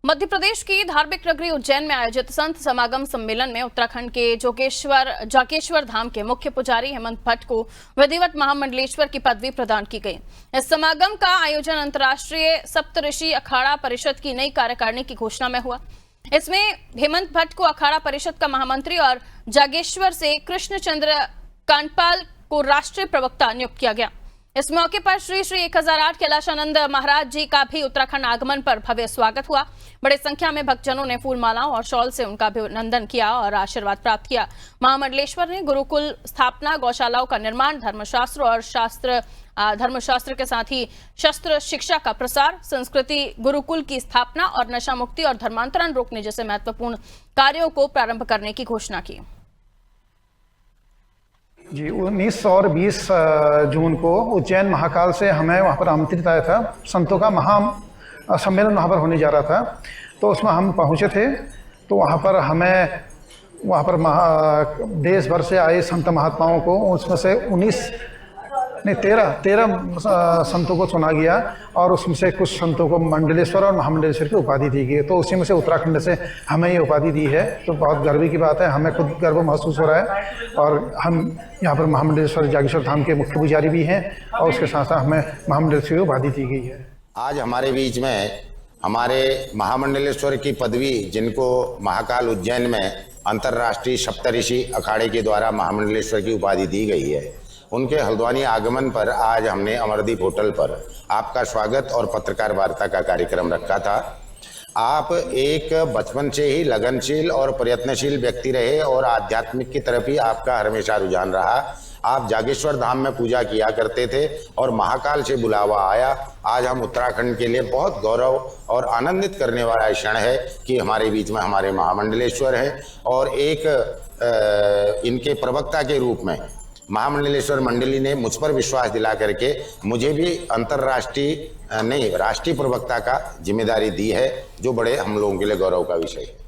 मध्य प्रदेश की धार्मिक नगरी उज्जैन में आयोजित संत समागम सम्मेलन में उत्तराखंड के जागेश्वर धाम के मुख्य पुजारी हेमंत भट्ट को विधिवत महामंडलेश्वर की पदवी प्रदान की गई। इस समागम का आयोजन अंतर्राष्ट्रीय सप्तऋषि अखाड़ा परिषद की नई कार्यकारिणी की घोषणा में हुआ। इसमें हेमंत भट्ट को अखाड़ा परिषद का महामंत्री और जागेश्वर से कृष्णचंद्र कांडपाल को राष्ट्रीय प्रवक्ता नियुक्त किया गया। इस मौके पर श्री 1008 कैलाशानंद महाराज जी का भी उत्तराखंड आगमन पर भव्य स्वागत हुआ। बड़ी संख्या में भक्तजनों ने फूल मालाओं और शॉल से उनका अभिनंदन किया और आशीर्वाद प्राप्त किया। महामंडलेश्वर ने गुरुकुल स्थापना, गौशालाओं का निर्माण, धर्मशास्त्र के साथ ही शस्त्र शिक्षा का प्रसार, संस्कृति गुरुकुल की स्थापना और नशा मुक्ति और धर्मांतरण रोकने जैसे महत्वपूर्ण कार्यों को प्रारंभ करने की घोषणा की। जी 19 और 20 जून को उज्जैन महाकाल से हमें वहाँ पर आमंत्रित आया था। संतों का महा सम्मेलन वहाँ पर होने जा रहा था, तो उसमें हम पहुँचे थे। तो वहाँ पर हमें देश भर से आए संत महात्माओं को, उसमें से 13 संतों को चुना गया और उसमें से कुछ संतों को मंडलेश्वर और महामंडलेश्वर की उपाधि दी गई। तो उसी में से उत्तराखंड से हमें ये उपाधि दी है, तो बहुत गर्व की बात है। हमें खुद गर्व महसूस हो रहा है और हम यहाँ पर महामंडलेश्वर जागेश्वर धाम के मुख्य पुजारी भी हैं और उसके साथ साथ हमें महामंडलेश्वर की उपाधि दी गई है। आज हमारे बीच में हमारे महामंडलेश्वर की पदवी, जिनको महाकाल उज्जैन में अंतर्राष्ट्रीय सप्तऋषि अखाड़े के द्वारा महामंडलेश्वर की उपाधि दी गई है, उनके हल्द्वानी आगमन पर आज हमने अमरदीप होटल पर आपका स्वागत और पत्रकार वार्ता का कार्यक्रम रखा था। आप एक बचपन से ही लगनशील और प्रयत्नशील व्यक्ति रहे और आध्यात्मिक की तरफ ही आपका हमेशा रुझान रहा। आप जागेश्वर धाम में पूजा किया करते थे और महाकाल से बुलावा आया। आज हम उत्तराखंड के लिए बहुत गौरव और आनंदित करने वाला क्षण है कि हमारे बीच में हमारे महामंडलेश्वर हैं और एक इनके प्रवक्ता के रूप में महामंडलेश्वर मंडली ने मुझ पर विश्वास दिला करके मुझे भी राष्ट्रीय प्रवक्ता का जिम्मेदारी दी है, जो बड़े हम लोगों के लिए गौरव का विषय है।